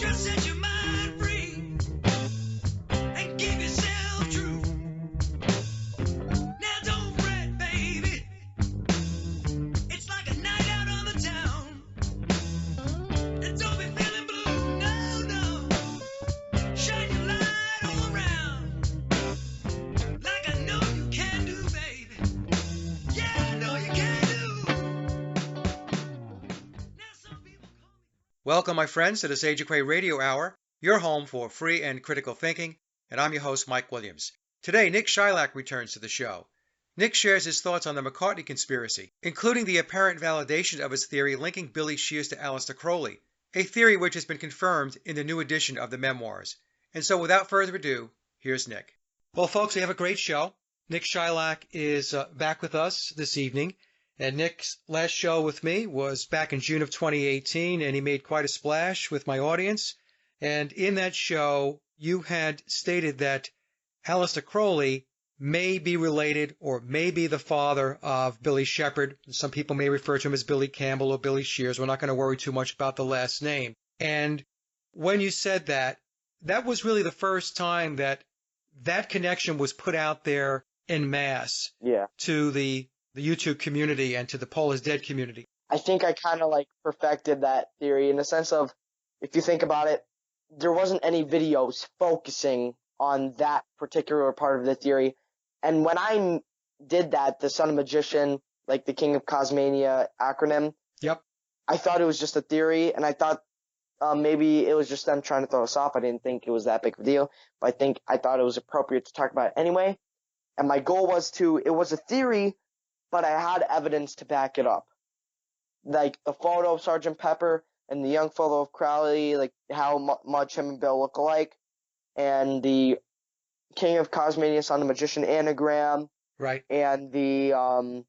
Just set your mind free and give yourself truth. Now don't fret, baby. It's like a night out on the town. And don't be feeling blue, no, no. Shine your light all around. Like I know you can do, baby. Yeah, I know you can do. Now some people call me. Welcome, my friends, to the Sage of Quay Radio Hour, your home for free and critical thinking, and I'm your host, Mike Williams. Today, Nick Chylak returns to the show. Nick shares his thoughts on the McCartney conspiracy, including the apparent validation of his theory linking Billy Shears to Aleister Crowley, a theory which has been confirmed in the new edition of the Memoirs. And so, without further ado, here's Nick. Well, folks, we have a great show. Nick Chylak is back with us this evening. And Nick's last show with me was back in June of 2018, and he made quite a splash with my audience. And in that show, you had stated that Aleister Crowley may be related or may be the father of Billy Shepherd. Some people may refer to him as Billy Campbell or Billy Shears. We're not going to worry too much about the last name. And when you said that, that was really the first time that that connection was put out there en masse to the YouTube community and to the Paul is Dead community. I think I kind of like perfected that theory in the sense of, if you think about it, there wasn't any videos focusing on that particular part of the theory. And when I did that, the Son of Magician, like the King of Cosmania acronym, Yep. I thought it was just a theory, and I thought maybe it was just them trying to throw us off. I didn't think it was that big of a deal, but I thought it was appropriate to talk about it anyway. And my goal was it was a theory, but I had evidence to back it up. Like the photo of Sgt. Pepper and the young photo of Crowley, like how much him and Bill look alike, and the King of Cosmania, Son of Magician anagram, Right. and the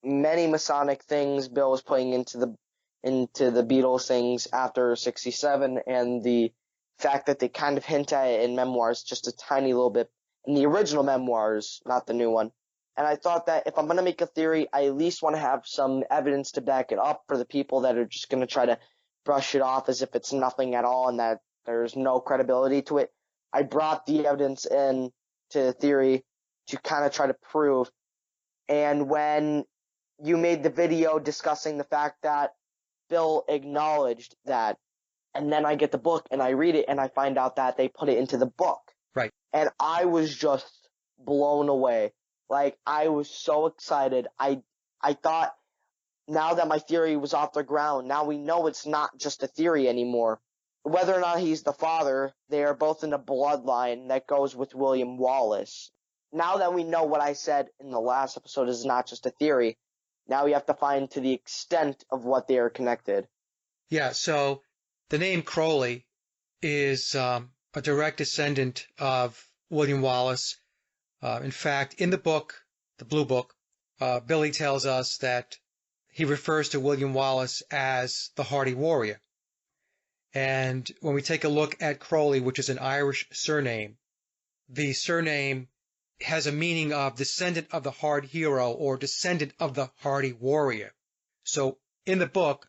many Masonic things Bill was putting into the Beatles things after 67, and the fact that they kind of hint at it in Memoirs just a tiny little bit in the original Memoirs, not the new one. And I thought that if I'm going to make a theory, I at least want to have some evidence to back it up for the people that are just going to try to brush it off as if it's nothing at all and that there's no credibility to it. I brought the evidence in to the theory to kind of try to prove. And when you made the video discussing the fact that Bill acknowledged that, and then I get the book and I read it and I find out that they put it into the book. Right. And I was just blown away. Like, I was so excited. I thought, now that my theory was off the ground, now we know it's not just a theory anymore. Whether or not he's the father, they are both in a bloodline that goes with William Wallace. Now that we know what I said in the last episode is not just a theory, now we have to find to the extent of what they are connected. Yeah, so the name Crowley is a direct descendant of William Wallace. In fact, in the book, the Blue Book, Billy tells us that he refers to William Wallace as the Hardy Warrior. And when we take a look at Crowley, which is an Irish surname, the surname has a meaning of descendant of the hard hero or descendant of the hardy warrior. So in the book,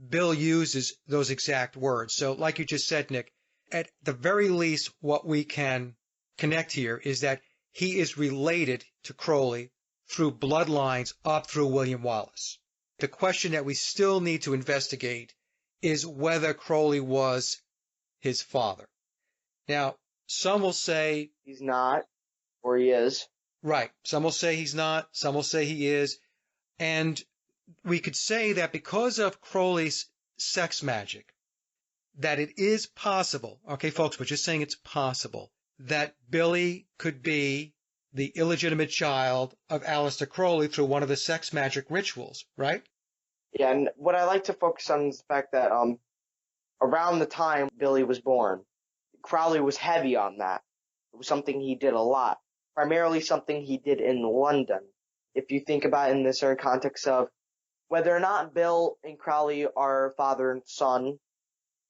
Bill uses those exact words. So like you just said, Nick, at the very least, what we can connect here is that he is related to Crowley through bloodlines up through William Wallace. The question that we still need to investigate is whether Crowley was his father. Now, some will say He's not, or he is. Right. Some will say he's not. Some will say he is. And we could say that because of Crowley's sex magic, that it is possible, okay, folks, we're just saying it's possible, that Billy could be the illegitimate child of Aleister Crowley through one of the sex magic rituals, right? Yeah, and what I like to focus on is the fact that around the time Billy was born, Crowley was heavy on that. It was something he did a lot, primarily something he did in London. If you think about it in the certain context of whether or not Bill and Crowley are father and son,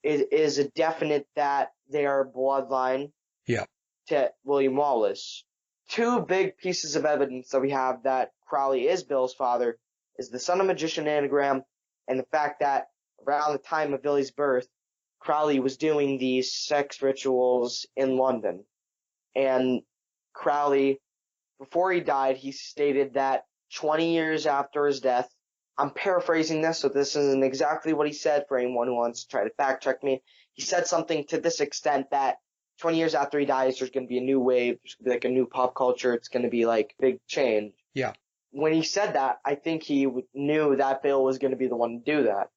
it is a definite that they are bloodline to William Wallace. Two big pieces of evidence that we have that Crowley is Bill's father is the Son of Magician anagram and the fact that around the time of Billy's birth, Crowley was doing these sex rituals in London. And Crowley, before he died, he stated that 20 years after his death, I'm paraphrasing this, so this isn't exactly what he said for anyone who wants to try to fact check me. He said something to this extent that 20 years after he dies, there's going to be a new wave, there's going to be like a new pop culture, it's going to be like big change. Yeah. When he said that, I think he knew that Bill was going to be the one to do that.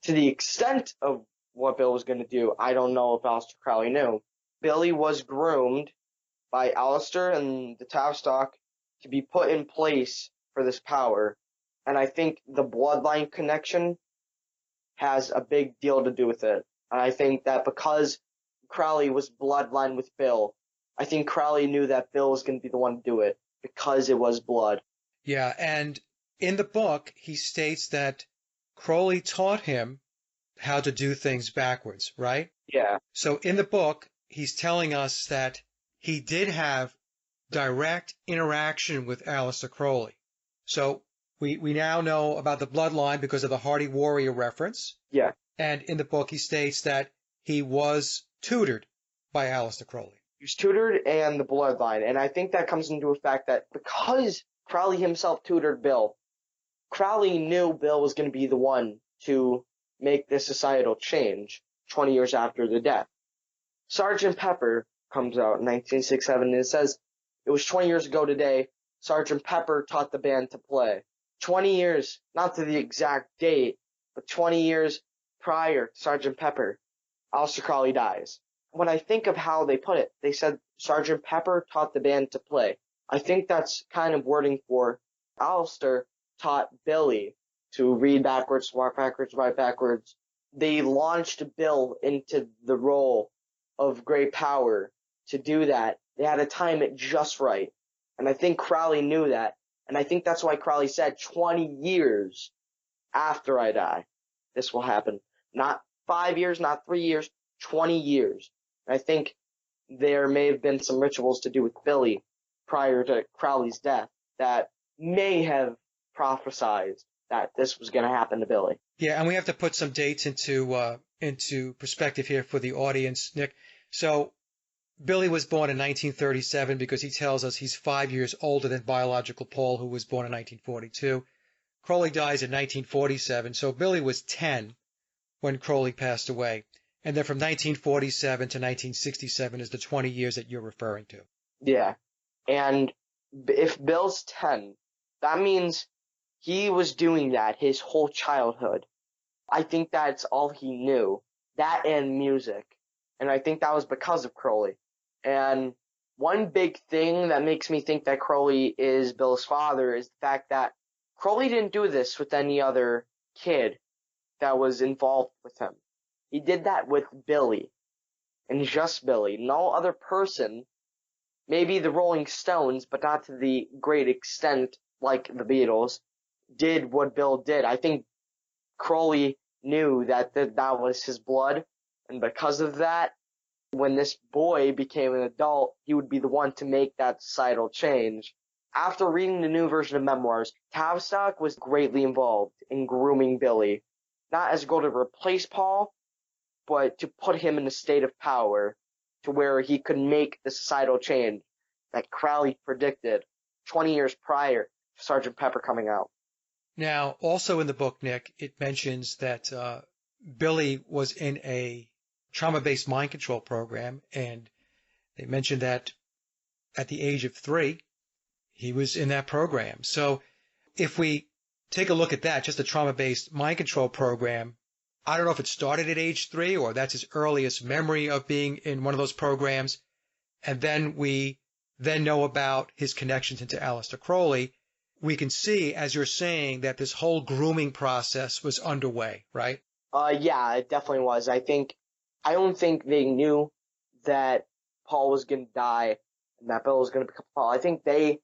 To the extent of what Bill was going to do, I don't know if Aleister Crowley knew. Billy was groomed by Aleister and the Tavistock to be put in place for this power. And I think the bloodline connection has a big deal to do with it. And I think that because Crowley was bloodline with Bill, I think Crowley knew that Bill was going to be the one to do it because it was blood. Yeah, and in the book, he states that Crowley taught him how to do things backwards, right? Yeah. So in the book, he's telling us that he did have direct interaction with Aleister Crowley. So we now know about the bloodline because of the Hardy Warrior reference. Yeah. And in the book, he states that he was tutored by Aleister Crowley. He was tutored and the bloodline. And I think that comes into a fact that because Crowley himself tutored Bill, Crowley knew Bill was going to be the one to make this societal change 20 years after the death. Sgt. Pepper comes out in 1967 and it says, it was 20 years ago today, Sgt. Pepper taught the band to play. 20 years, not to the exact date, but 20 years prior to Sgt. Pepper, Aleister Crowley dies. When I think of how they put it, they said Sgt. Pepper taught the band to play. I think that's kind of wording for Aleister taught Billy to read backwards, walk backwards, write backwards. They launched Bill into the role of great power to do that. They had to time it just right. And I think Crowley knew that. And I think that's why Crowley said 20 years after I die, this will happen. Not 5 years, not 3 years, 20 years. And I think there may have been some rituals to do with Billy prior to Crowley's death that may have prophesied that this was going to happen to Billy. Yeah, and we have to put some dates into perspective here for the audience, Nick. So Billy was born in 1937 because he tells us he's 5 years older than biological Paul, who was born in 1942. Crowley dies in 1947, so Billy was 10 when Crowley passed away. And then from 1947 to 1967 is the 20 years that you're referring to. Yeah. And if Bill's 10, that means he was doing that his whole childhood. I think that's all he knew. That and music. And I think that was because of Crowley. And one big thing that makes me think that Crowley is Bill's father is the fact that Crowley didn't do this with any other kid that was involved with him. He did that with Billy, and just Billy. No other person, maybe the Rolling Stones, but not to the great extent like the Beatles, did what Bill did. I think Crowley knew that that was his blood, and because of that, when this boy became an adult, he would be the one to make that societal change. After reading the new version of Memoirs, Tavistock was greatly involved in grooming Billy, not as a goal to replace Paul, but to put him in a state of power to where he could make the societal change that Crowley predicted 20 years prior to Sgt. Pepper coming out. Now, also in the book, Nick, it mentions that Billy was in a trauma-based mind control program, and they mentioned that at the age of 3, he was in that program. So if we take a look at that, just a trauma-based mind control program, I don't know if it started at age 3 or that's his earliest memory of being in one of those programs. And then we then know about his connections into Aleister Crowley. We can see, as you're saying, that this whole grooming process was underway, right? Yeah, it definitely was. I don't think they knew that Paul was going to die and that Bill was going to become Paul. I think they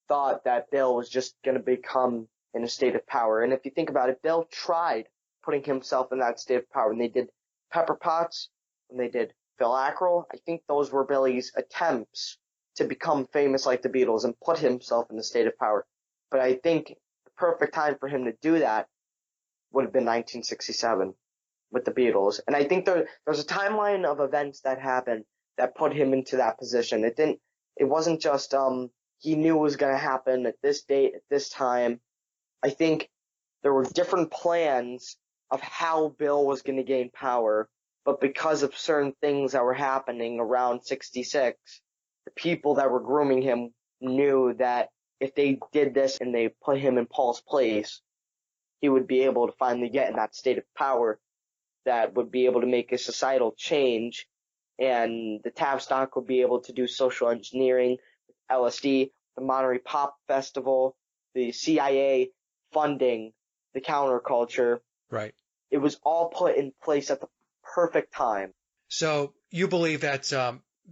thought that Bill was just going to become in a state of power. And if you think about it, Bill tried putting himself in that state of power. When they did Pepper Potts, when they did Phil Ackrell, I think those were Billy's attempts to become famous like the Beatles and put himself in a state of power. But I think the perfect time for him to do that would have been 1967. with the Beatles. And I think there's a timeline of events that happened that put him into that position. It wasn't just he knew it was going to happen at this date, at this time. I think there were different plans of how Bill was going to gain power, but because of certain things that were happening around 66, the people that were grooming him knew that if they did this and they put him in Paul's place, he would be able to finally get in that state of power that would be able to make a societal change, and the Tavistock would be able to do social engineering, LSD, the Monterey Pop Festival, the CIA funding the counterculture. Right. It was all put in place at the perfect time. So you believe that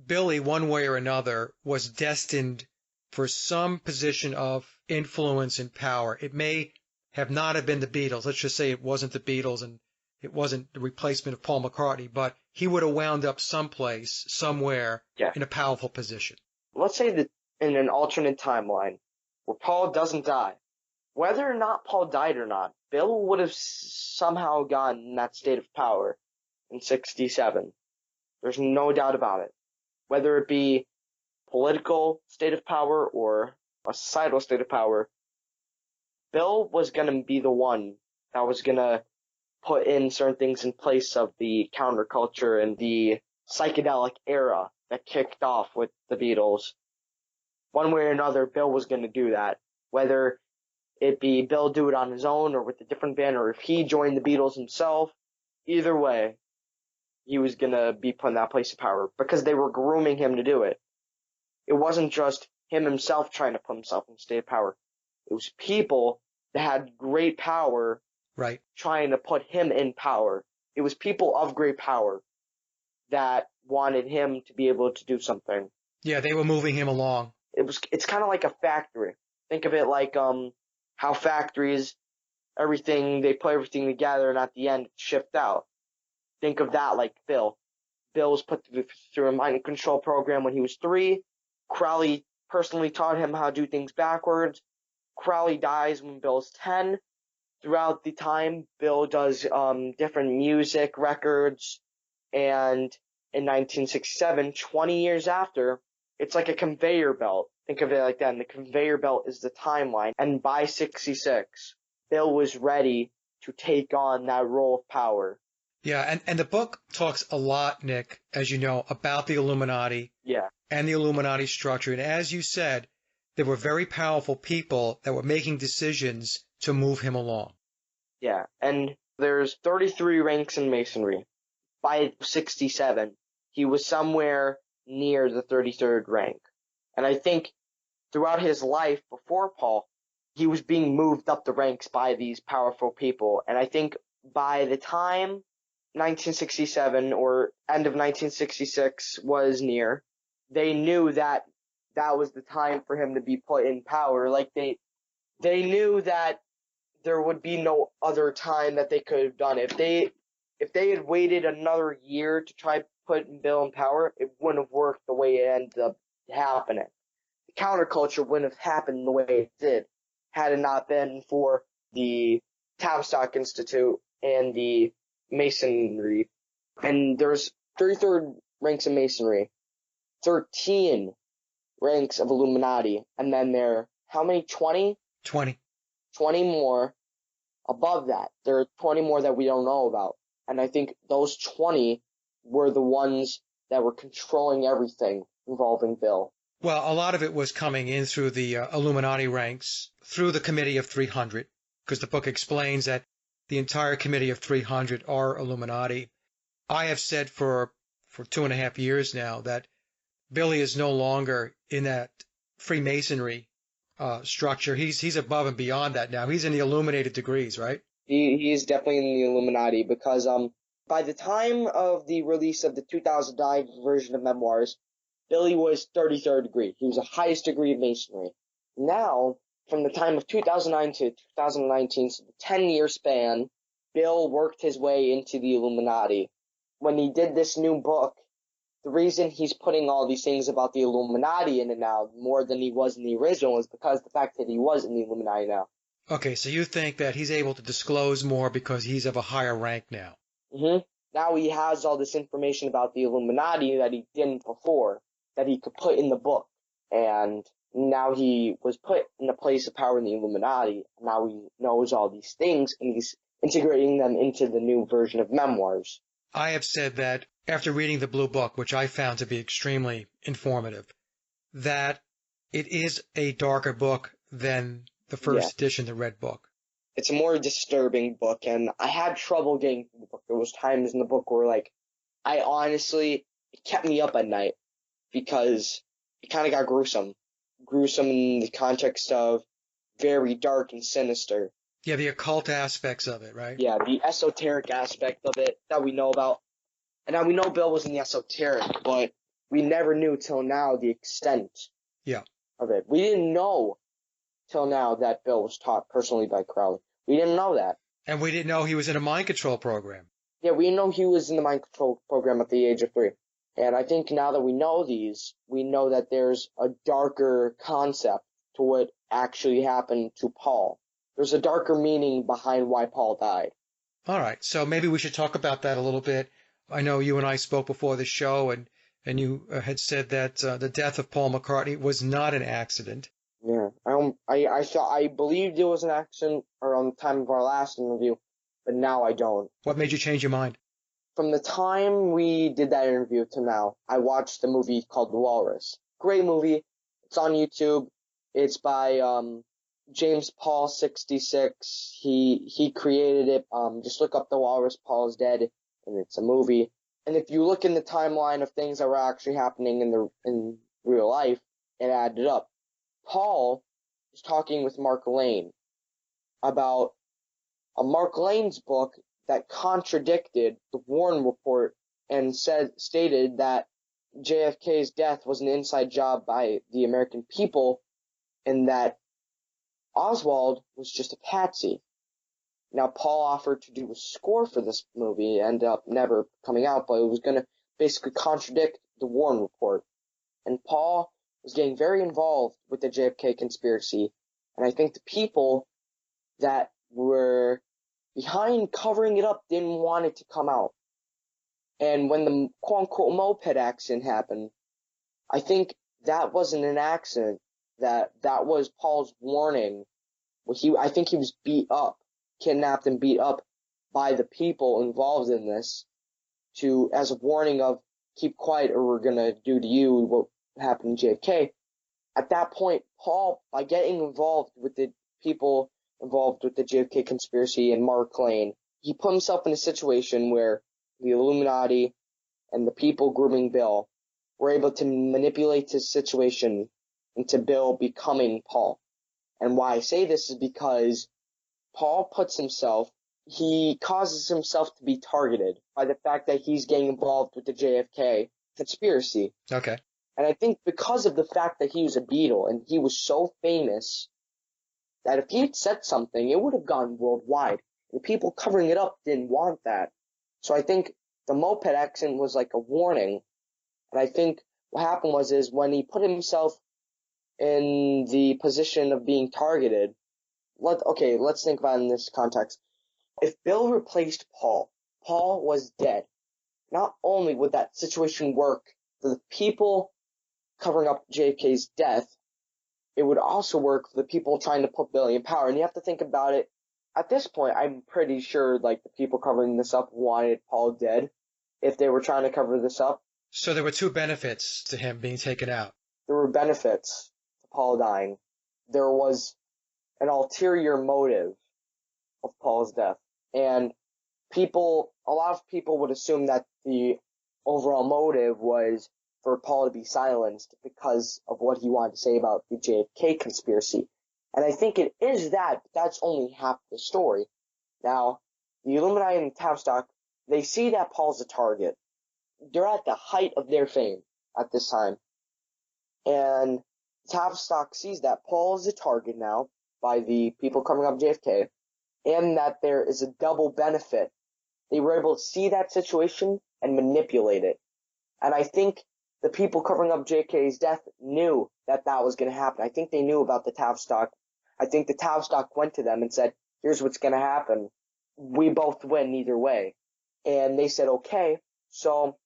Billy, one way or another, was destined for some position of influence and power. It may have not have been the Beatles. Let's just say it wasn't the Beatles and it wasn't the replacement of Paul McCartney, but he would have wound up someplace, somewhere, in a powerful position. Let's say that in an alternate timeline where Paul doesn't die, whether or not Paul died or not, Bill would have somehow gotten in that state of power in 67. There's no doubt about it. Whether it be political state of power or a societal state of power, Bill was going to be the one that was going to put in certain things in place of the counterculture and the psychedelic era that kicked off with the Beatles. One way or another, Bill was going to do that. Whether it be Bill do it on his own or with a different band, or if he joined the Beatles himself, either way, he was going to be put in that place of power because they were grooming him to do it. It wasn't just him himself trying to put himself in a state of power. It was people that had great power trying to put him in power. It was people of great power that wanted him to be able to do something. Yeah, they were moving him along. It's kind of like a factory. Think of it like how factories, they put everything together and at the end it's shipped out. Think of that like Bill. Bill was put through a mind control program when he was 3. Crowley personally taught him how to do things backwards. Crowley dies when Bill's 10. Throughout the time, Bill does different music records, and in 1967, 20 years after, it's like a conveyor belt. Think of it like that, and the conveyor belt is the timeline. And by 66, Bill was ready to take on that role of power. Yeah, and the book talks a lot, Nick, as you know, about the Illuminati and the Illuminati structure. And as you said, there were very powerful people that were making decisions to move him along. Yeah, and there's 33 ranks in Masonry. By 67, he was somewhere near the 33rd rank. And I think throughout his life before Paul, he was being moved up the ranks by these powerful people. And I think by the time 1967 or end of 1966 was near, they knew that that was the time for him to be put in power. Like they knew that there would be no other time that they could have done it. If they had waited another year to try putting Bill in power, it wouldn't have worked the way it ended up happening. The counterculture wouldn't have happened the way it did had it not been for the Tavistock Institute and the Masonry. And there's 33rd ranks of Masonry, 13 ranks of Illuminati, and then there, how many, 20? 20 more above that. There are 20 more that we don't know about. And I think those 20 were the ones that were controlling everything involving Bill. Well, a lot of it was coming in through the Illuminati ranks, through the Committee of 300, because the book explains that the entire Committee of 300 are Illuminati. I have said for 2.5 years now that Billy is no longer in that Freemasonry structure. He's above and beyond that now. He's in the Illuminated degrees, right? He's definitely in the Illuminati because by the time of the release of the 2009 version of Memoirs, Billy was 33rd degree. He was the highest degree of Masonry. Now, from the time of 2009 to 2019, so the 10-year span, Bill worked his way into the Illuminati. When he did this new book, the reason he's putting all these things about the Illuminati in it now more than he was in the original is because of the fact that he was in the Illuminati now. Okay, so you think that he's able to disclose more because he's of a higher rank now? Now he has all this information about the Illuminati that he didn't before, that he could put in the book. And now he was put in a place of power in the Illuminati. Now he knows all these things, and he's integrating them into the new version of Memoirs. I have said that after reading the Blue Book, which I found to be extremely informative, that it is a darker book than the first edition, the Red Book. It's a more disturbing book, and I had trouble getting through the book. There was times in the book where, like, it kept me up at night because it kind of got gruesome. Gruesome in the context of very dark and sinister. Yeah, the occult aspects of it, right? Yeah, the esoteric aspect of it that we know about. And now we know Bill was in the esoteric, but we never knew till now the extent of it. We didn't know till now that Bill was taught personally by Crowley. We didn't know that. And we didn't know he was in a mind control program. Yeah, we didn't know he was in the mind control program at the age of 3. And I think now that we know these, we know that there's a darker concept to what actually happened to Paul. There's a darker meaning behind why Paul died. All right, so maybe we should talk about that a little bit. I know you and I spoke before the show, and you had said that the death of Paul McCartney was not an accident. Yeah, I believed it was an accident around the time of our last interview, but now I don't. What made you change your mind? From the time we did that interview to now, I watched the movie called The Walrus. Great movie. It's on YouTube. It's by James Paul 66. He created it. Just look up The Walrus. Paul is dead, and it's a movie. And if you look in the timeline of things that were actually happening in real life, it added up. Paul was talking with Mark Lane about a Mark Lane's book that contradicted the Warren report and stated that JFK's death was an inside job by the American people and that Oswald was just a patsy. Now, Paul offered to do a score for this movie. It ended up never coming out, but it was going to basically contradict the Warren report. And Paul was getting very involved with the JFK conspiracy. And I think the people that were behind covering it up didn't want it to come out. And when the quote-unquote moped accident happened, I think that wasn't an accident. That was Paul's warning. I think he was beat up, kidnapped and beat up by the people involved in this as a warning of keep quiet or we're going to do to you what happened to JFK. At that point, Paul, by getting involved with the people involved with the JFK conspiracy and Mark Lane, he put himself in a situation where the Illuminati and the people grooming Bill were able to manipulate his situation into Bill becoming Paul. And why I say this is because Paul he causes himself to be targeted by the fact that he's getting involved with the JFK conspiracy. Okay. And I think because of the fact that he was a Beatle and he was so famous that if he had said something, it would have gone worldwide. The people covering it up didn't want that. So I think the moped accident was like a warning. And I think what happened is when he put himself in the position of being targeted, let's think about it in this context. If Bill replaced Paul was dead. Not only would that situation work for the people covering up JFK's death, it would also work for the people trying to put Billy in power. And you have to think about it. At this point, I'm pretty sure like the people covering this up wanted Paul dead if they were trying to cover this up. So there were two benefits to him being taken out. There were benefits to Paul dying. There was an ulterior motive of Paul's death. And a lot of people would assume that the overall motive was for Paul to be silenced because of what he wanted to say about the JFK conspiracy. And I think it is that, but that's only half the story. Now, the Illuminati and the Tavistock, they see that Paul's a target. They're at the height of their fame at this time. And Tavistock sees that Paul is a target now by the people covering up JFK, and that there is a double benefit. They were able to see that situation and manipulate it. And I think the people covering up JFK's death knew that was going to happen. I think they knew about the Tavistock. I think the Tavistock went to them and said, here's what's going to happen. We both win either way. And they said, okay. So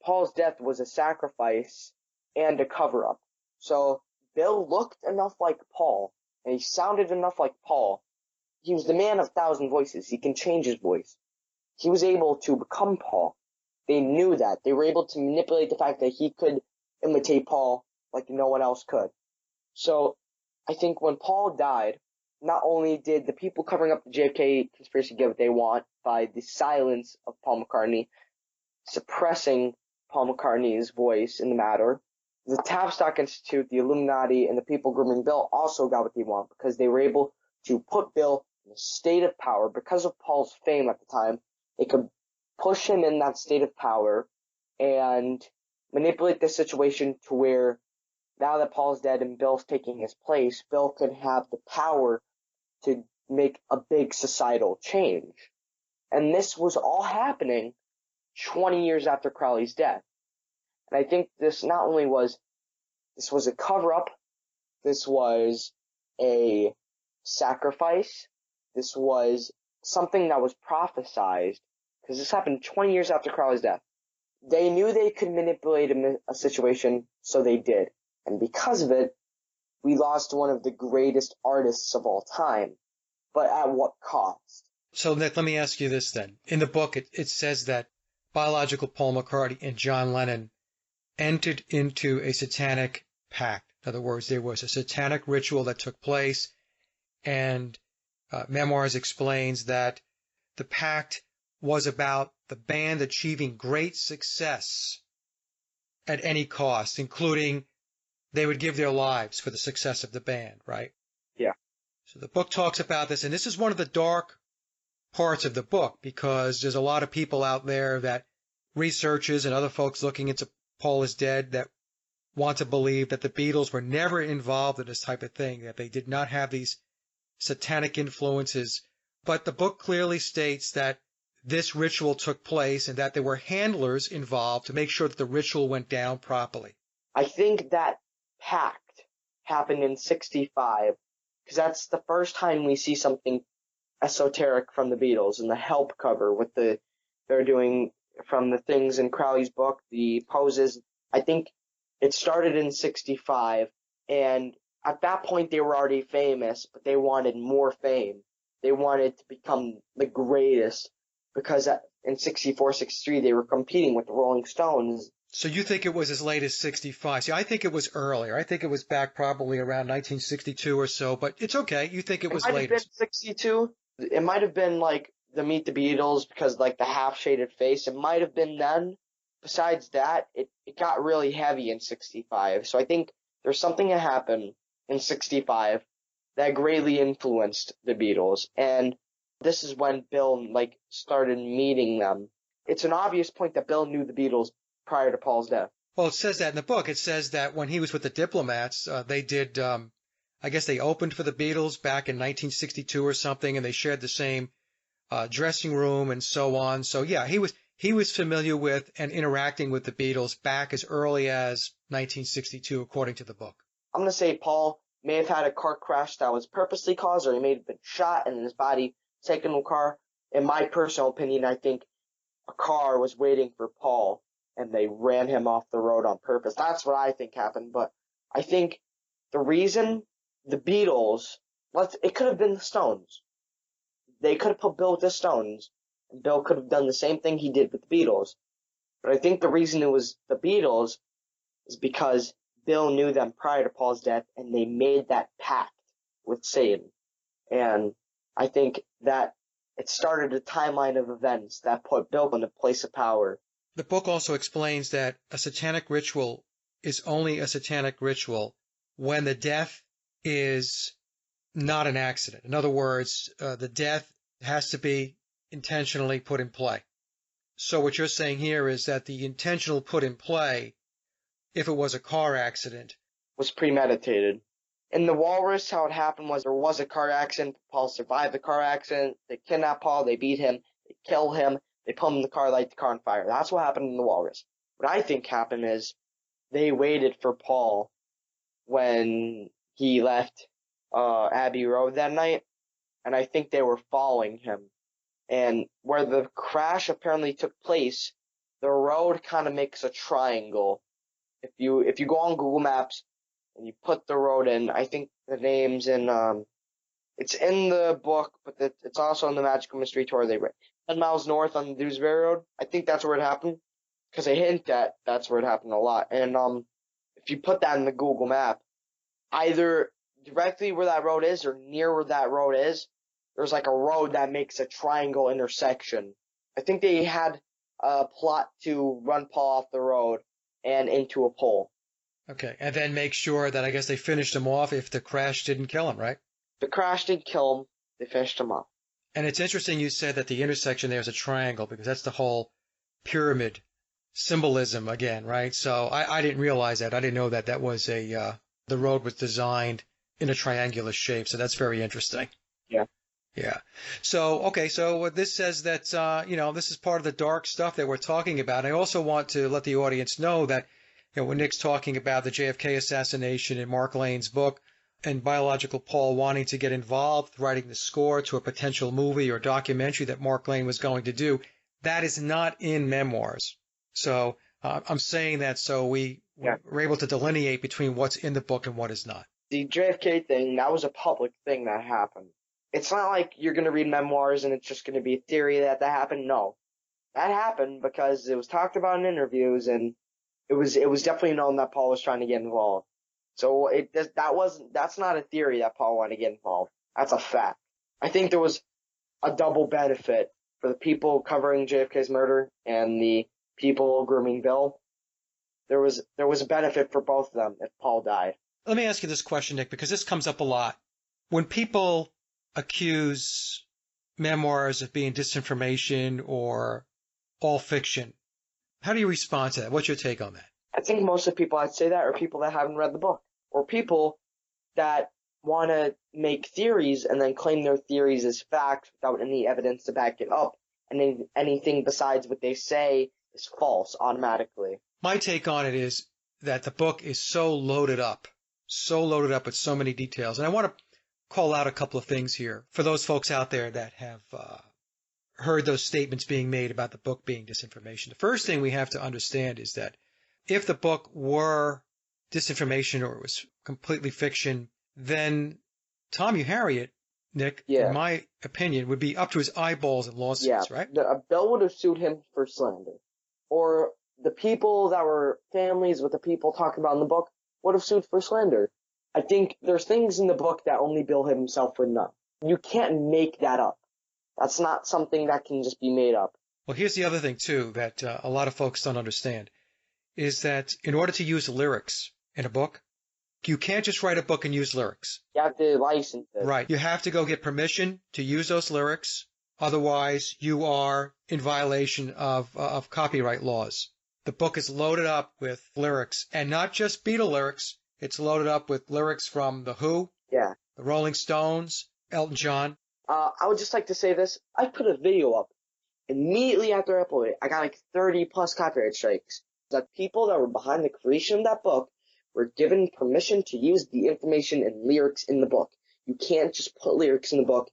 Paul's death was a sacrifice and a cover-up. So Bill looked enough like Paul, and he sounded enough like Paul. He was the man of 1,000 voices. He can change his voice. He was able to become Paul. They knew that. They were able to manipulate the fact that he could imitate Paul like no one else could. So I think when Paul died, not only did the people covering up the JFK conspiracy get what they want by the silence of Paul McCartney, suppressing Paul McCartney's voice in the matter, the Tavistock Institute, the Illuminati, and the people grooming Bill also got what they want because they were able to put Bill in a state of power. Because of Paul's fame at the time, they could push him in that state of power and manipulate the situation to where now that Paul's dead and Bill's taking his place, Bill could have the power to make a big societal change. And this was all happening 20 years after Crowley's death. And I think this was a cover-up, this was a sacrifice, this was something that was prophesized, because this happened 20 years after Crowley's death. They knew they could manipulate a situation, so they did. And because of it, we lost one of the greatest artists of all time. But at what cost? So, Nick, let me ask you this then. In the book, it says that biological Paul McCartney and John Lennon entered into a satanic pact. In other words, there was a satanic ritual that took place, and Memoirs explains that the pact was about the band achieving great success at any cost, including they would give their lives for the success of the band, right? Yeah. So the book talks about this, and this is one of the dark parts of the book because there's a lot of people out there that researchers and other folks looking into Paul is Dead that want to believe that the Beatles were never involved in this type of thing, that they did not have these satanic influences. But the book clearly states that this ritual took place and that there were handlers involved to make sure that the ritual went down properly. I think that pact happened in 65, because that's the first time we see something esoteric from the Beatles in the Help cover with they're doing from the things in Crowley's book, the poses. I think it started in 65, and at that point they were already famous, but they wanted more fame. They wanted to become the greatest because in 64, 63 they were competing with the Rolling Stones. So you think it was as late as 65. See, I think it was earlier. I think it was back probably around 1962 or so, but it's okay. You think it was later. It might have been 62. It might have been like the Meet the Beatles because like the half-shaded face. It might have been then. Besides that, it got really heavy in 65. So I think there's something that happened in 65 that greatly influenced the Beatles. And this is when Bill like started meeting them. It's an obvious point that Bill knew the Beatles prior to Paul's death. Well, it says that in the book. It says that when he was with the Diplomats, they did, I guess they opened for the Beatles back in 1962 or something, and they shared the same dressing room and so on. So, yeah, he was familiar with and interacting with the Beatles back as early as 1962, according to the book. I'm going to say Paul may have had a car crash that was purposely caused, or he may have been shot and his body taken in a car. In my personal opinion, I think a car was waiting for Paul, and they ran him off the road on purpose. That's what I think happened. But I think the reason the Beatles, it could have been the Stones. They could have put Bill with the Stones, and Bill could have done the same thing he did with the Beatles. But I think the reason it was the Beatles is because Bill knew them prior to Paul's death, and they made that pact with Satan. And I think that it started a timeline of events that put Bill in a place of power. The book also explains that a satanic ritual is only a satanic ritual when the death is not an accident. In other words, the death has to be intentionally put in play. So what you're saying here is that the intentional put in play, if it was a car accident, was premeditated. In The Walrus, how it happened was there was a car accident. Paul survived the car accident. They kidnap Paul. They beat him. They kill him. They put him in the car, light the car on fire. That's what happened in The Walrus. What I think happened is they waited for Paul when he left Abbey Road that night, and I think they were following him. And where the crash apparently took place, the road kind of makes a triangle. If you go on Google Maps and you put the road in, I think the name's in it's in the book, but it's also in the Magical Mystery Tour they read. 10 miles north on the Dewsbury Road. I think that's where it happened, because they hint that that's where it happened a lot. And if you put that in the Google map, either directly where that road is or near where that road is, there's like a road that makes a triangle intersection. I think they had a plot to run Paul off the road and into a pole. Okay, and then make sure that I guess they finished him off if the crash didn't kill him, right? The crash did kill him. They finished him off. And it's interesting you said that the intersection there is a triangle because that's the whole pyramid symbolism again, right? So I didn't realize that. I didn't know that was the road was designed in a triangular shape. So that's very interesting. Yeah. Yeah. So, okay. So what this says that, this is part of the dark stuff that we're talking about. I also want to let the audience know that, when Nick's talking about the JFK assassination in Mark Lane's book and biological Paul wanting to get involved, writing the score to a potential movie or documentary that Mark Lane was going to do, that is not in Memoirs. So I'm saying that so we're able to delineate between what's in the book and what is not. The JFK thing, that was a public thing that happened. It's not like you're going to read Memoirs and it's just going to be a theory that happened. No. That happened because it was talked about in interviews, and it was definitely known that Paul was trying to get involved. So that's not a theory that Paul wanted to get involved. That's a fact. I think there was a double benefit for the people covering JFK's murder and the people grooming Bill. There was a benefit for both of them if Paul died. Let me ask you this question, Nick, because this comes up a lot. When people accuse Memoirs of being disinformation or all fiction, how do you respond to that? What's your take on that? I think most of the people I'd say that are people that haven't read the book, or people that want to make theories and then claim their theories as fact without any evidence to back it up, and anything besides what they say is false automatically. My take on it is that the book is so loaded up with so many details. And I want to call out a couple of things here for those folks out there that have heard those statements being made about the book being disinformation. The first thing we have to understand is that if the book were disinformation or it was completely fiction, then Tom Harriet, Nick, in my opinion, would be up to his eyeballs in lawsuits, right? Bill would have sued him for slander. Or the people that were families with the people talking about in the book would have sued for slander. I think there's things in the book that only Bill himself would know. You can't make that up. That's not something that can just be made up. Well, here's the other thing, too, that a lot of folks don't understand, is that in order to use lyrics in a book, you can't just write a book and use lyrics. You have to license it. Right. You have to go get permission to use those lyrics. Otherwise, you are in violation of copyright laws. The book is loaded up with lyrics, and not just Beatle lyrics. It's loaded up with lyrics from The Who, the Rolling Stones, Elton John. I would just like to say this. I put a video up immediately after I uploaded it. I got like 30 plus copyright strikes. The people that were behind the creation of that book were given permission to use the information and lyrics in the book. You can't just put lyrics in the book.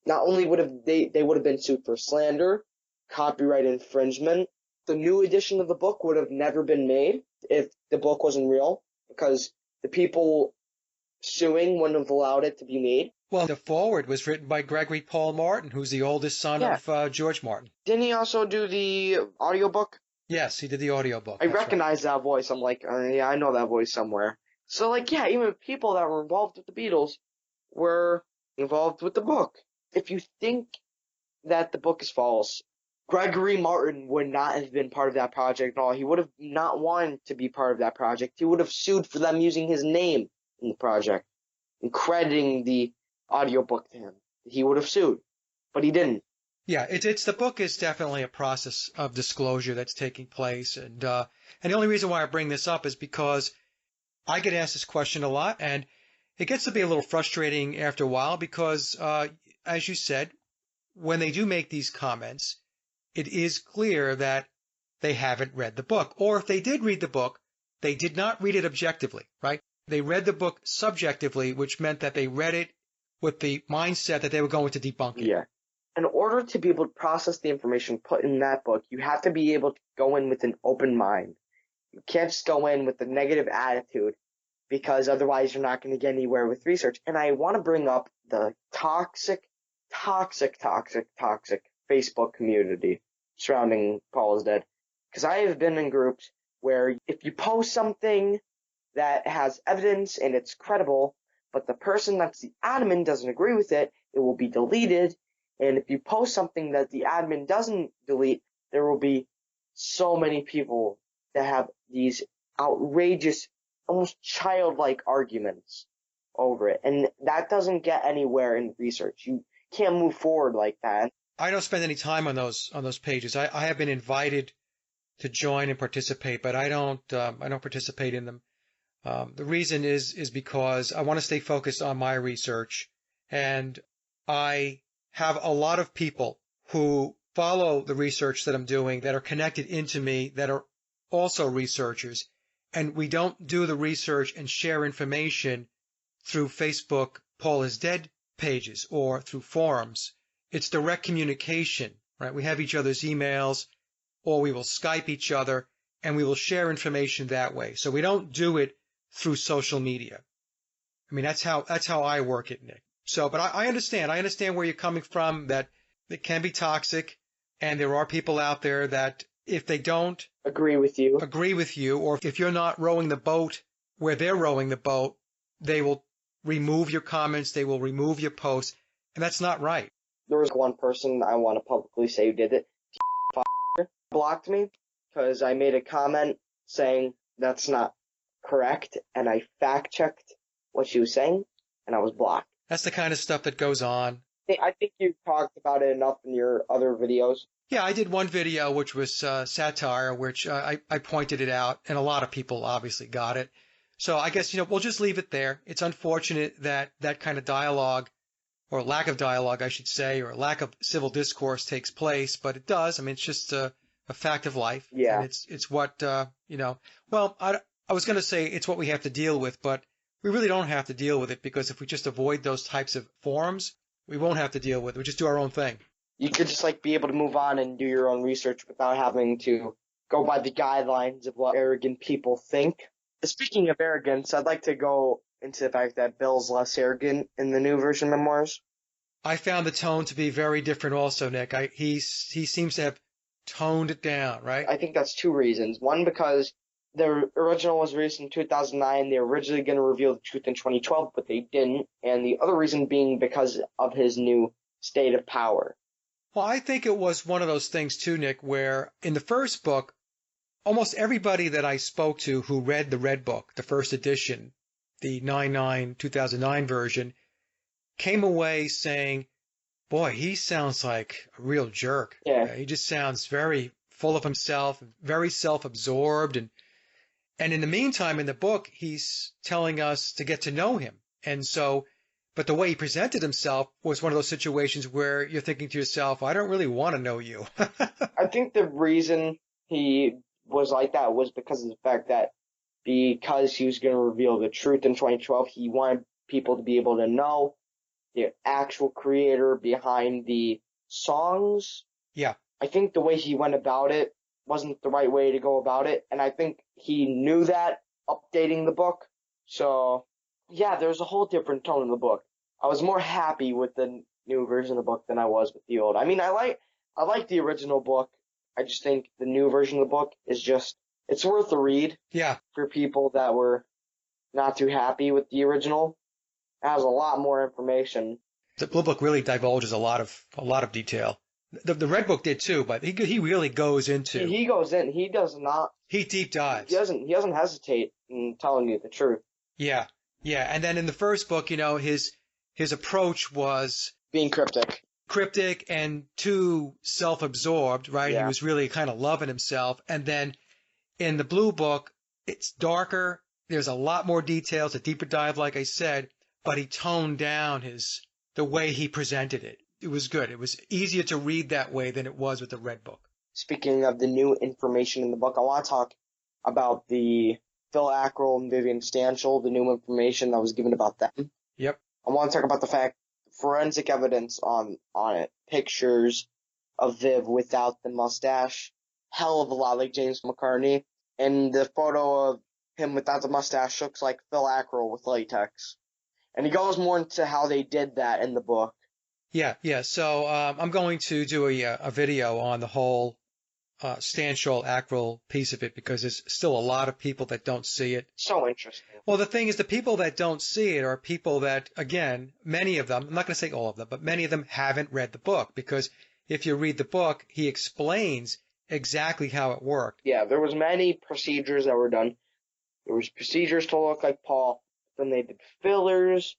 Not only they would have been sued for slander, copyright infringement. The new edition of the book would have never been made if the book wasn't real, because the people suing wouldn't have allowed it to be made. Well, the foreword was written by Gregory Paul Martin, who's the oldest son of George Martin. Didn't he also do the audiobook? Yes, he did the audiobook. I recognize that voice. I'm like, yeah, I know that voice somewhere. So, even people that were involved with the Beatles were involved with the book. If you think that the book is false, Gregory Martin would not have been part of that project at all. He would have not wanted to be part of that project. He would have sued for them using his name in the project and crediting the audiobook to him. He would have sued, but he didn't. Yeah, it's the book is definitely a process of disclosure that's taking place, and the only reason why I bring this up is because I get asked this question a lot, and it gets to be a little frustrating after a while because, as you said, when they do make these comments, it is clear that they haven't read the book, or if they did read the book, they did not read it objectively, right? They read the book subjectively, which meant that they read it with the mindset that they were going to debunk it. Yeah. in order to be able to process the information put in that book, you have to be able to go in with an open mind. You can't just go in with a negative attitude, because otherwise you're not going to get anywhere with research. And I want to bring up the toxic Facebook community surrounding Paul is Dead. Because I have been in groups where if you post something that has evidence and it's credible, but the person that's the admin doesn't agree with it, it will be deleted. And if you post something that the admin doesn't delete, there will be so many people that have these outrageous, almost childlike arguments over it. And that doesn't get anywhere in research. You can't move forward like that. I don't spend any time on those pages. I have been invited to join and participate, but I don't participate in them. The reason is because I want to stay focused on my research, and I have a lot of people who follow the research that I'm doing that are connected into me that are also researchers, and we don't do the research and share information through Facebook Paul is Dead pages or through forums. It's direct communication, right? We have each other's emails, or we will Skype each other, and we will share information that way. So we don't do it through social media. I mean, that's how I work it, Nick. So, but I understand where you're coming from, that it can be toxic, and there are people out there that if they don't agree with you, or if you're not rowing the boat where they're rowing the boat, they will remove your comments, they will remove your posts, and that's not right. There was one person I want to publicly say who did it. Blocked me because I made a comment saying that's not correct, and I fact-checked what she was saying, and I was blocked. That's the kind of stuff that goes on. I think you've talked about it enough in your other videos. Yeah, I did one video which was satire, which I pointed it out, and a lot of people obviously got it. So I guess, we'll just leave it there. It's unfortunate that that kind of dialogue, or lack of dialogue, I should say, or lack of civil discourse takes place, but it does. I mean, it's just a fact of life. Yeah. And it's what, well, I was going to say it's what we have to deal with, but we really don't have to deal with it, because if we just avoid those types of forums, we won't have to deal with it. We just do our own thing. You could just be able to move on and do your own research without having to go by the guidelines of what arrogant people think. Speaking of arrogance, I'd like to go into the fact that Bill's less arrogant in the new version of Memoirs. I found the tone to be very different also, Nick. He seems to have toned it down, right? I think that's two reasons. One, because the original was released in 2009. They were originally going to reveal the truth in 2012, but they didn't. And the other reason being because of his new state of power. Well, I think it was one of those things too, Nick, where in the first book, almost everybody that I spoke to who read the Red Book, the first edition, the 2009 version, came away saying, boy, he sounds like a real jerk. Yeah. He just sounds very full of himself, very self-absorbed. And in the meantime, in the book, he's telling us to get to know him. And so, but the way he presented himself was one of those situations where you're thinking to yourself, I don't really want to know you. I think the reason he was like that was because of the fact that because he was going to reveal the truth in 2012, he wanted people to be able to know the actual creator behind the songs. Yeah. I think the way he went about it wasn't the right way to go about it, and I think he knew that updating the book. So, yeah, there's a whole different tone in the book. I was more happy with the new version of the book than I was with the old. I mean, I like the original book. I just think the new version of the book is just, it's worth a read. Yeah. For people that were not too happy with the original. It has a lot more information. The Blue Book really divulges a lot of detail. The Red Book did too, but he really goes into. He goes in. He does not. He deep dives. He doesn't hesitate in telling you the truth. Yeah, yeah. And then in the first book, his approach was being cryptic and too self-absorbed, right? Yeah. He was really kind of loving himself. And then in the Blue Book, it's darker. There's a lot more details, a deeper dive, like I said, but he toned down the way he presented it. It was good. It was easier to read that way than it was with the Red Book. Speaking of the new information in the book, I want to talk about the Phil Ackrell and Vivian Stanchel, the new information that was given about them. Yep. I want to talk about the fact forensic evidence on it. Pictures of Viv without the mustache. Hell of a lot like James McCartney. And the photo of him without the mustache looks like Phil Ackrell with latex. And he goes more into how they did that in the book. Yeah. So I'm going to do a video on the whole Stanshall Ackrell piece of it because there's still a lot of people that don't see it. So interesting. Well, the thing is, the people that don't see it are people that, again, many of them, I'm not going to say all of them, but many of them haven't read the book because if you read the book, he explains exactly how it worked. Yeah, there was many procedures that were done. There was procedures to look like Paul. Then they did fillers,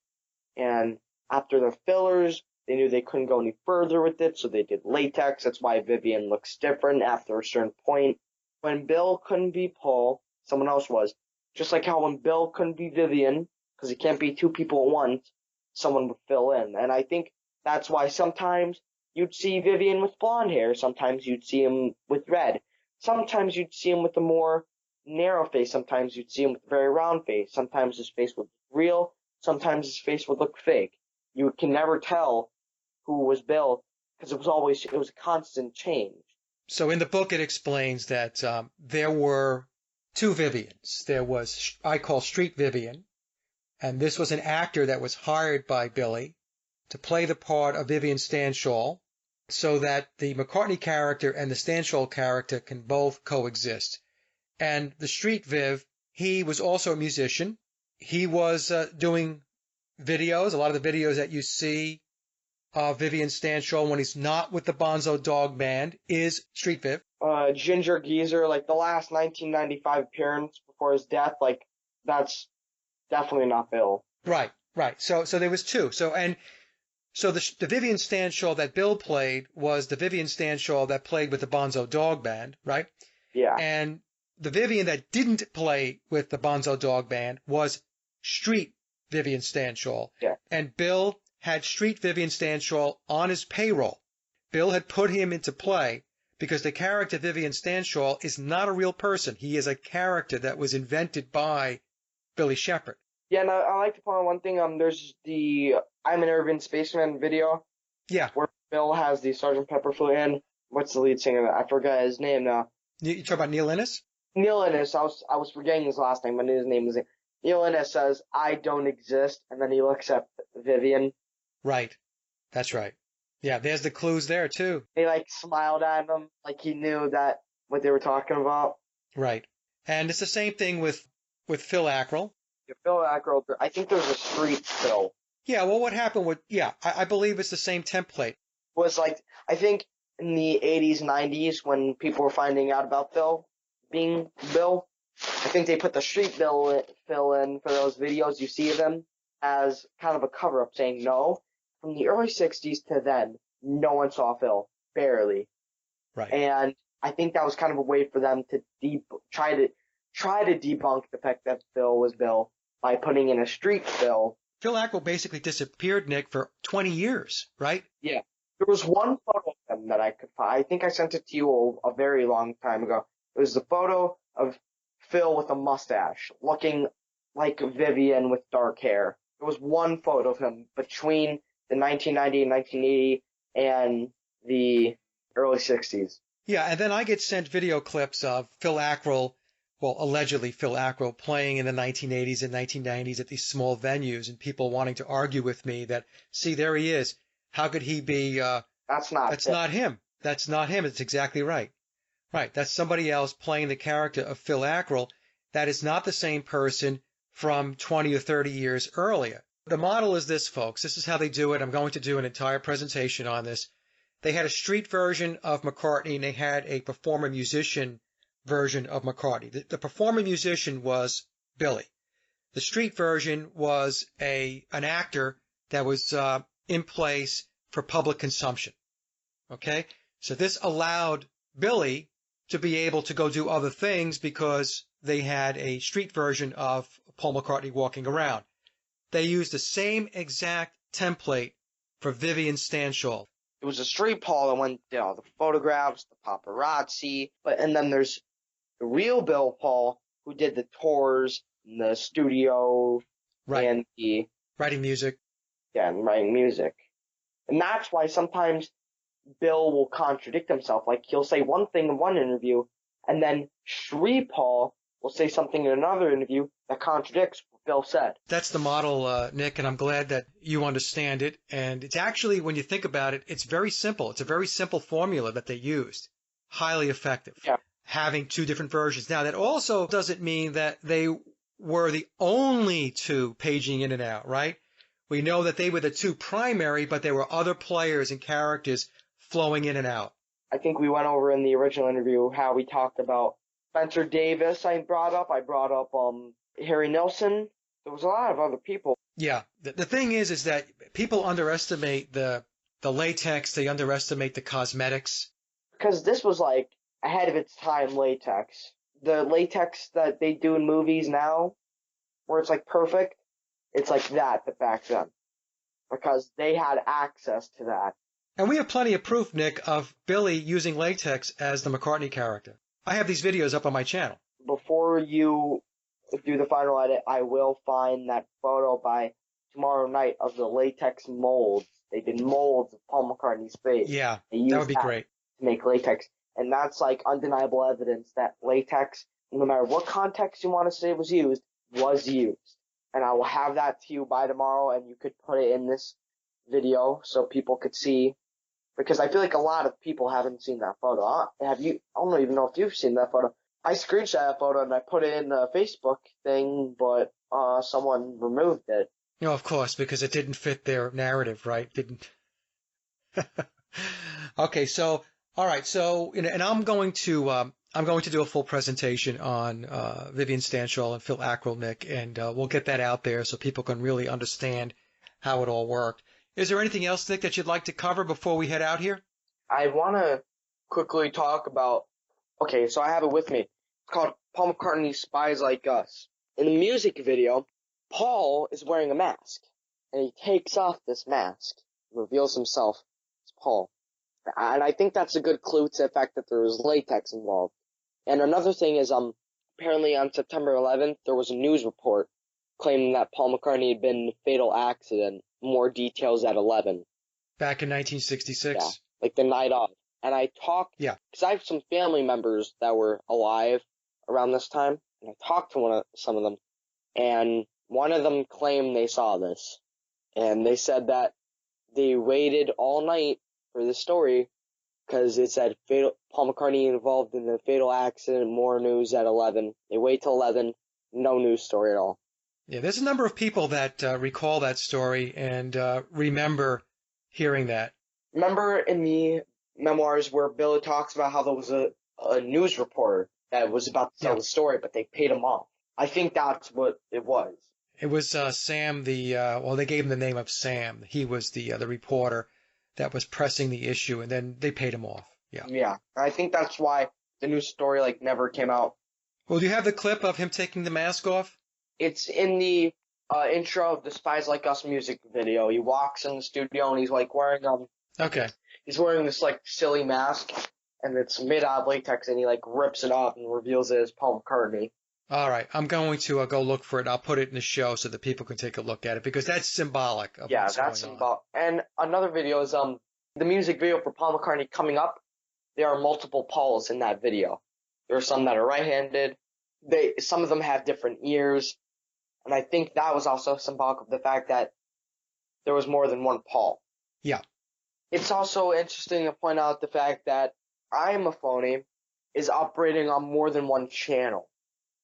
and after the fillers, they knew they couldn't go any further with it, so they did latex. That's why Vivian looks different after a certain point. When Bill couldn't be Paul, someone else was. Just like how when Bill couldn't be Vivian, because he can't be two people at once, someone would fill in. And I think that's why sometimes you'd see Vivian with blonde hair, sometimes you'd see him with red. Sometimes you'd see him with a more narrow face, sometimes you'd see him with a very round face. Sometimes his face would look real, sometimes his face would look fake. You can never tell who was Bill because it was a constant change. So in the book, it explains that there were two Vivians. There was, I call Street Vivian, and this was an actor that was hired by Billy to play the part of Vivian Stanshall so that the McCartney character and the Stanshall character can both coexist. And the Street Viv, he was also a musician. He was doing videos, a lot of the videos that you see of Vivian Stanshall when he's not with the Bonzo Dog Band is Street Viv. Ginger Geezer, like the last 1995 appearance before his death, like that's definitely not Bill. Right. So there was two. So the Vivian Stanshall that Bill played was the Vivian Stanshall that played with the Bonzo Dog Band, right? Yeah. And the Vivian that didn't play with the Bonzo Dog Band was Street Vivian Stanshall. Yeah. And Bill had Street Vivian Stanshall on his payroll. Bill had put him into play because the character Vivian Stanshall is not a real person. He is a character that was invented by Billy Shepherd. Yeah, and I like to point out one thing. There's the I'm an Urban Spaceman video. Yeah. Where Bill has the Sgt. Pepper flute in. What's the lead singer? I forgot his name now. You talk about Neil Innes? Neil Innes. I was forgetting his last name, but his name is Neil Innes says, "I don't exist," and then he looks at Vivian. Right. That's right. Yeah, there's the clues there, too. He, smiled at him, like he knew that what they were talking about. Right. And it's the same thing with Phil Ackrell. Yeah, Phil Ackrell, I think there's a Street Phil. Yeah, well, what happened with, I believe it's the same template. Was I think in the 80s, 90s, when people were finding out about Phil being Bill, I think they put the Street Phil in for those videos you see of them as kind of a cover-up saying no. From the early 60s to then, no one saw Phil. Barely. Right. And I think that was kind of a way for them to try to debunk the fact that Phil was Bill by putting in a Street Phil. Phil Ackrell basically disappeared, Nick, for 20 years, right? Yeah. There was one photo of him that I could find. I think I sent it to you a very long time ago. It was the photo of Phil with a mustache, looking like Vivian with dark hair. There was one photo of him between the 1990 and 1980 and the early 60s. Yeah, and then I get sent video clips of Phil Ackrell, well, allegedly Phil Ackrell, playing in the 1980s and 1990s at these small venues, and people wanting to argue with me that, see, there he is. How could he be? That's not him. That's not him. It's exactly right. Right. That's somebody else playing the character of Phil Ackrell. That is not the same person from 20 or 30 years earlier. The model is this, folks. This is how they do it. I'm going to do an entire presentation on this. They had a street version of McCartney, and they had a performer-musician version of McCartney. The performer-musician was Billy. The street version was an actor that was in place for public consumption. Okay? So this allowed Billy to be able to go do other things because they had a street version of Paul McCartney walking around. They used the same exact template for Vivian Stanshall. It was a Street Paul that went, the photographs, the paparazzi, and then there's the real Bill Paul who did the tours, the studio, right, and the writing music. Yeah, and writing music. And that's why sometimes Bill will contradict himself. Like, he'll say one thing in one interview, and then Shri Paul will say something in another interview that contradicts what Bill said. That's the model, Nick, and I'm glad that you understand it. And it's actually, when you think about it, it's very simple. It's a very simple formula that they used. Highly effective. Yeah. Having two different versions. Now, that also doesn't mean that they were the only two paging in and out, right? We know that they were the two primary, but there were other players and characters flowing in and out. I think we went over in the original interview how we talked about Spencer Davis. I brought up Harry Nilsson. There was a lot of other people. Yeah. The thing is that people underestimate the latex. They underestimate the cosmetics. Because this was like ahead of its time latex. The latex that they do in movies now, where it's like perfect, it's like that, but back then. Because they had access to that. And we have plenty of proof, Nick, of Billy using latex as the McCartney character. I have these videos up on my channel. Before you do the final edit, I will find that photo by tomorrow night of the latex molds. They did molds of Paul McCartney's face. Yeah, that would be great. To make latex. And that's like undeniable evidence that latex, no matter what context you want to say was used. And I will have that to you by tomorrow, and you could put it in this video so people could see. Because I feel like a lot of people haven't seen that photo. Have you? I don't even know if you've seen that photo. I screenshot that photo and I put it in the Facebook thing, but someone removed it. No, of course, because it didn't fit their narrative, right? Didn't. Okay, so all right, so and I'm going to do a full presentation on Vivian Stanshall and Phil Ackrell, and we'll get that out there so people can really understand how it all worked. Is there anything else, Nick, that you'd like to cover before we head out here? I want to quickly talk about, okay, so I have it with me. It's called Paul McCartney's Spies Like Us. In the music video, Paul is wearing a mask, and he takes off this mask, reveals himself as Paul. And I think that's a good clue to the fact that there was latex involved. And another thing is, apparently on September 11th, there was a news report claiming that Paul McCartney had been in a fatal accident. More details at 11. Back in 1966? Yeah, like the night of. And I talked, because I have some family members that were alive around this time, and I talked to some of them, and one of them claimed they saw this. And they said that they waited all night for this story, because it said Paul McCartney involved in the fatal accident, more news at 11. They wait till 11, no news story at all. Yeah, there's a number of people that recall that story and remember hearing that. Remember in the memoirs where Billy talks about how there was a news reporter that was about to tell the story, but they paid him off. I think that's what it was. It was Sam, they gave him the name of Sam. He was the reporter that was pressing the issue, and then they paid him off. Yeah. Yeah, I think that's why the news story never came out. Well, do you have the clip of him taking the mask off? It's in the intro of the Spies Like Us music video. He walks in the studio and he's wearing Okay. He's wearing this silly mask, and it's made out of latex, and he rips it off and reveals it as Paul McCartney. All right, I'm going to go look for it. I'll put it in the show so that people can take a look at it because that's symbolic of what's that's going on. symbolic. And another video is the music video for Paul McCartney coming up. There are multiple Pauls in that video. There are some that are right-handed. Some of them have different ears. And I think that was also symbolic of the fact that there was more than one Paul. Yeah. It's also interesting to point out the fact that I Am a Phony is operating on more than one channel,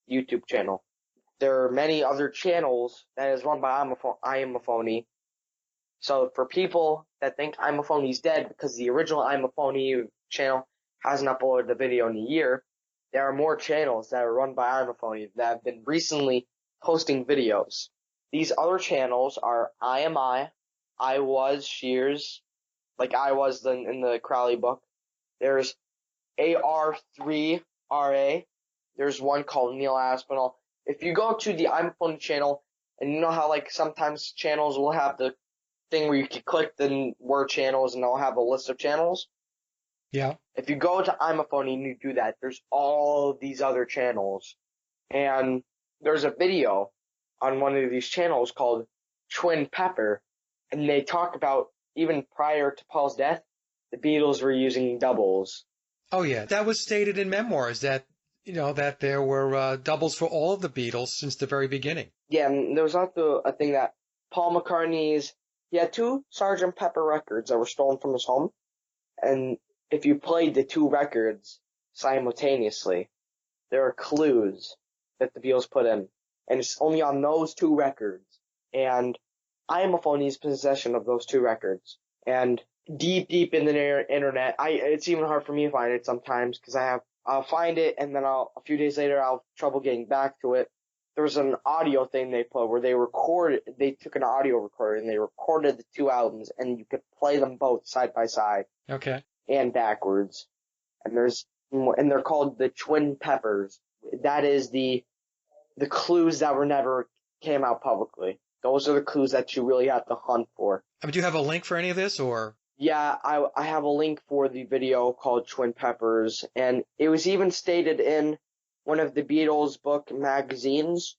YouTube channel. There are many other channels that is run by I Am a Phony. So for people that think I'm a Phony's dead because the original I'm a Phony channel hasn't uploaded a video in a year, there are more channels that are run by I'm a Phony that have been recently posting videos. These other channels are I Was Shears, like I was in the Crowley book. There's AR3RA. There's one called Neil Aspinall. If you go to the I'm a Phony channel, and you know how sometimes channels will have the thing where you can click the word channels and they'll have a list of channels? Yeah. If you go to I'm a Phony and you do that, there's all of these other channels. And there's a video on one of these channels called Twin Pepper, and they talk about even prior to Paul's death, the Beatles were using doubles. Oh, yeah. That was stated in Memoirs that, that there were doubles for all of the Beatles since the very beginning. Yeah, and there was also a thing that Paul McCartney's, he had 2 Sgt. Pepper records that were stolen from his home, and if you played the 2 records simultaneously, there are clues that the Beatles put in, and it's only on those 2 records. And I am a phony's possession of those 2 records, and deep in the internet, it's even hard for me to find it sometimes because I'll find it and then a few days later I'll have trouble getting back to it. There was an audio thing they put where they took an audio recorder and they recorded the 2 albums and you could play them both side by side. Okay. And backwards. And they're called the Twin Peppers. That is the clues that never came out publicly. Those are the clues that you really have to hunt for. Do you have a link for any of this, or? Yeah, I have a link for the video called Twin Peppers, and it was even stated in one of the Beatles book magazines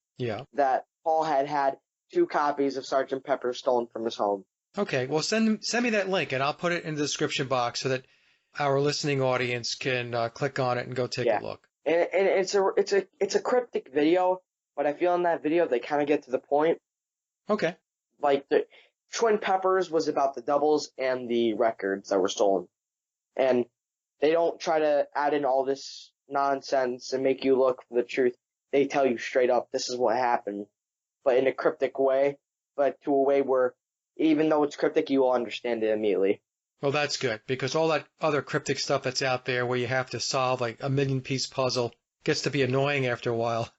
that Paul had 2 copies of Sgt. Pepper stolen from his home. Okay, well send me that link, and I'll put it in the description box so that our listening audience can click on it and go take a look. And it's a cryptic video, but I feel in that video they kind of get to the point. Okay. Like the Twin Peppers was about the doubles and the records that were stolen. And they don't try to add in all this nonsense and make you look for the truth. They tell you straight up, this is what happened. But in a cryptic way, but to a way where even though it's cryptic, you will understand it immediately. Well, that's good, because all that other cryptic stuff that's out there where you have to solve like a 1,000,000-piece puzzle gets to be annoying after a while.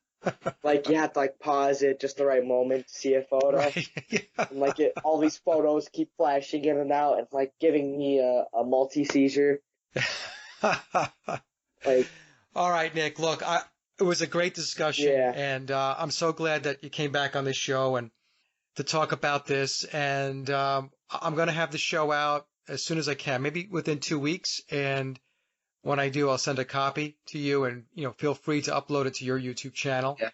Like, you have to, like, pause it just the right moment to see a photo. Right. Yeah. And, like, all these photos keep flashing in and out. It's, like, giving me a multi-seizure. Like, all right, Nick, look, it was a great discussion, and I'm so glad that you came back on this show and to talk about this. And I'm going to have the show out as soon as I can, maybe within 2 weeks. And when I do, I'll send a copy to you, and feel free to upload it to your YouTube channel. Yeah.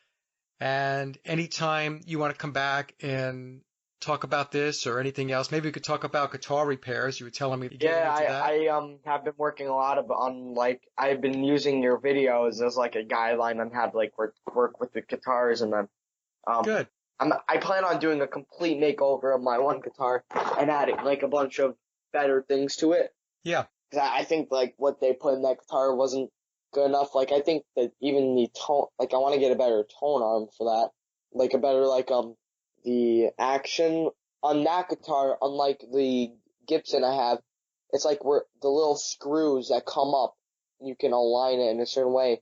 And anytime you want to come back and talk about this or anything else, maybe we could talk about guitar repairs. You were telling me to get into that. I have been working a lot on, like, I've been using your videos as like a guideline on how to, like, work with the guitars, and then Good. I plan on doing a complete makeover of my one guitar and adding like a bunch of better things to it. Yeah. Cause I think like what they put in that guitar wasn't good enough. Like, I think that even the tone, like, I want to get a better tone arm for that. Like a better, like, the action on that guitar, unlike the Gibson I have, it's like where the little screws that come up, you can align it in a certain way,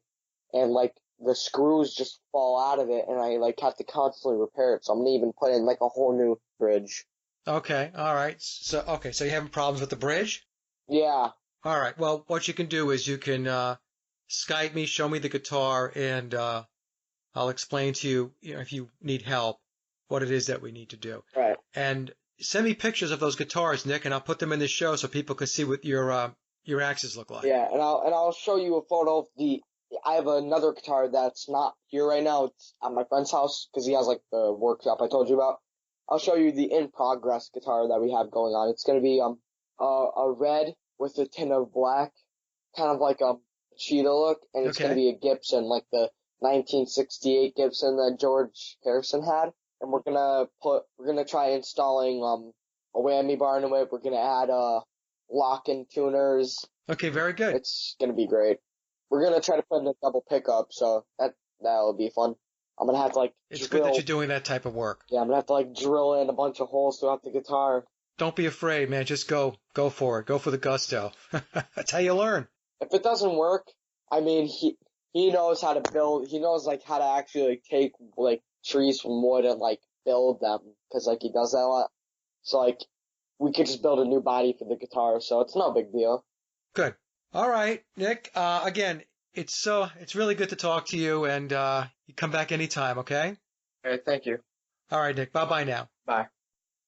and like the screws just fall out of it, and I like have to constantly repair it. So I'm gonna even put in like a whole new bridge. Okay. All right. So you're having problems with the bridge? Yeah. All right. Well, what you can do is you can Skype me, show me the guitar, and I'll explain to you, if you need help, what it is that we need to do. Right. And send me pictures of those guitars, Nick, and I'll put them in the show so people can see what your axes look like. Yeah, and I'll show you a photo of I have another guitar that's not here right now. It's at my friend's house because he has like the workshop I told you about. I'll show you the in progress guitar that we have going on. It's gonna be a red with a tint of black, kind of like a cheetah look, and it's gonna be a Gibson, like the 1968 Gibson that George Harrison had. And we're gonna try installing a whammy bar into it. We're gonna add lock-in tuners. Okay, very good. It's gonna be great. We're gonna try to put in a double pickup, so that'll be fun. I'm gonna have to like. It's good that you're doing that type of work. Yeah, I'm gonna have to like drill in a bunch of holes throughout the guitar. Don't be afraid, man. Just go for it. Go for the gusto. That's how you learn. If it doesn't work, I mean, he knows how to build. He knows like how to actually like, take like trees from wood and like build them, because like he does that a lot. So like we could just build a new body for the guitar, so it's no big deal. Good. All right, Nick. Again, it's really good to talk to you, and you come back anytime, okay? All right, thank you. All right, Nick. Bye now. Bye.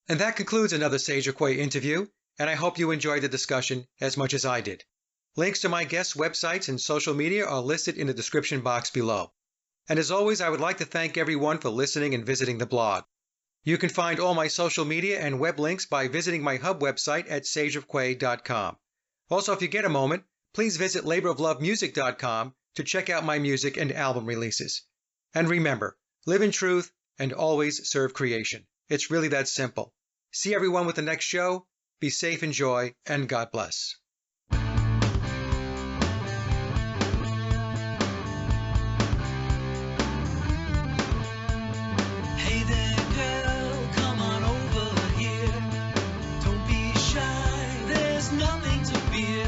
And that concludes another Sage or Quay interview, and I hope you enjoyed the discussion as much as I did. Links to my guests' websites and social media are listed in the description box below. And as always, I would like to thank everyone for listening and visiting the blog. You can find all my social media and web links by visiting my hub website at sageofquay.com. Also, if you get a moment, please visit laboroflovemusic.com to check out my music and album releases. And remember, live in truth and always serve creation. It's really that simple. See everyone with the next show. Be safe, enjoy, and God bless. Hey there, girl, come on over here. Don't be shy, there's nothing to fear.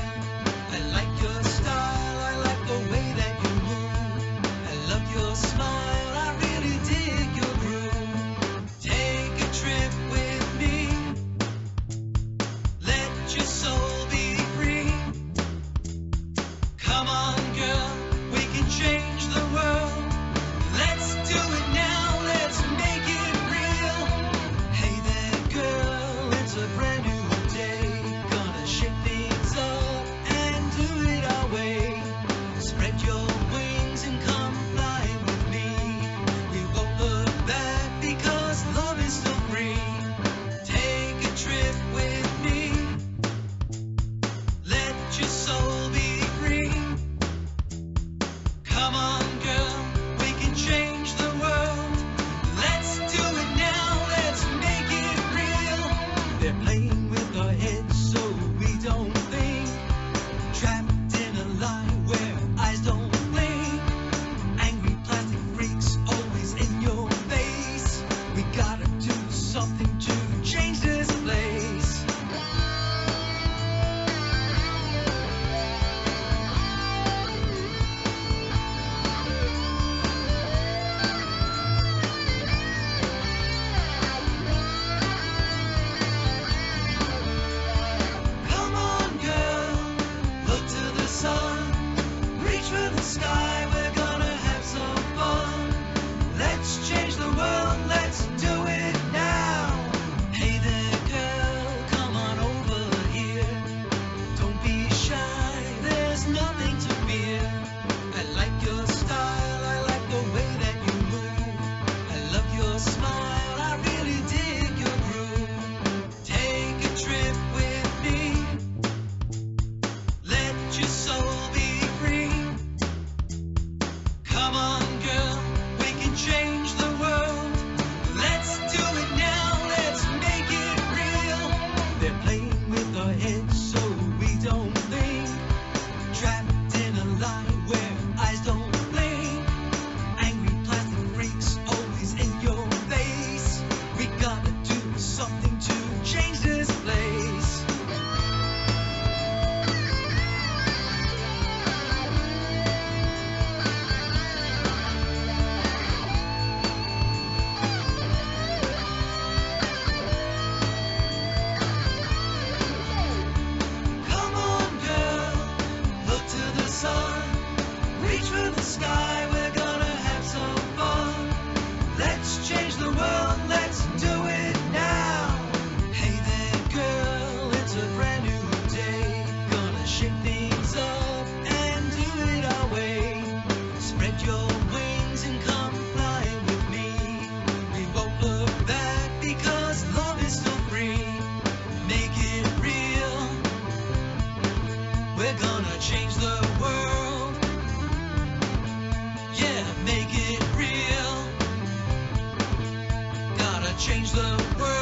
I like your style, I like the way that you move. I love your smile, I really dig your groove. Take a trip with me, let your soul be free. Come on, girl, we can change the world. Let's do it now, let's make it real. Hey there, girl, it's a brand new day. Gonna shake things up and do it our way. Spread your wings and come fly with me. We won't look back because love is still free. Take a trip with me. Let your soul be free. Come on, girl, we can change the world. Let's do it now, let's make it real. They're playing with our heads so we don't think. Trapped in a lie where eyes don't blink. Angry plastic freaks always in your face. We gotta do something to change this place. Come on, girl, look to the sun. Reach for the sky, we're gonna have some fun. Let's change the world, let's do it now. Hey there, girl, come on over here. Don't be shy, there's nothing to fear. I like your style, I like the way that you move. I love your smile, I really dig your groove. Take a trip with me. Let your soul be free. Come on, girl, we can change the world. Let's do it now, let's make it real. They're playing with our heads so we don't think. Trapped in a lie where eyes don't blink. Angry plastic freaks always in your face. We gotta do something to change this place. Come on, girl, look to the sun. Reach for the sky, we're gonna have some fun. Let's change the world, let's do it now. Hey there, girl, it's a brand new day. Gonna shake things up and do it our way. Spread your wings and come fly with me. We won't look back because love is still free. Make it real. We're gonna change the world. Yeah, make it real. Gotta change the world.